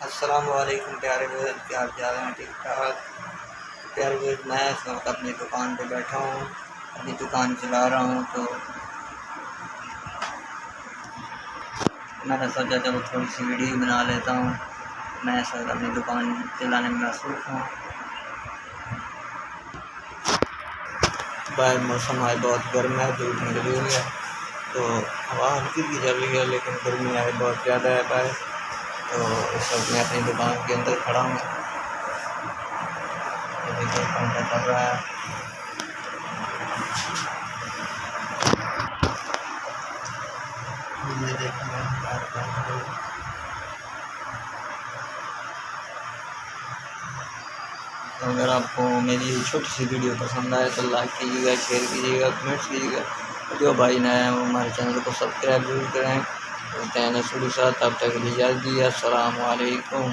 अस्सलाम वालेकुम प्यारे दोस्त, क्या हाल चाल हैं? ठीक ठाक। प्यारे दोस्त, मैं इस वक्त अपनी दुकान पे बैठा हूँ, अपनी दुकान चला रहा हूँ। तो मैंने सोचा चलो थोड़ी सी वीडियो बना लेता हूँ। मैं इस वक्त अपनी दुकान चलाने में मसरूफ़ हूँ। बाहर मौसम आज बहुत गर्म है, धूप निकली हुई है, तो हवा हल्की की चल रही है, लेकिन गर्मी आज बहुत ज़्यादा है बाहर। तो इस वक्त मैं अपनी दुकान के अंदर खड़ा हूँ। देखिए पंखा चल रहा है। ये देखिए तो अगर आपको मेरी छोटी सी वीडियो पसंद आए तो लाइक कीजिएगा, शेयर कीजिएगा, कमेंट्स कीजिएगा। जो भाई नए हैं वो हमारे चैनल को सब्सक्राइब जरूर करें। तो तैन शुरू साथ तब तक इजाज़त दी। अस्सलाम वालेकुम।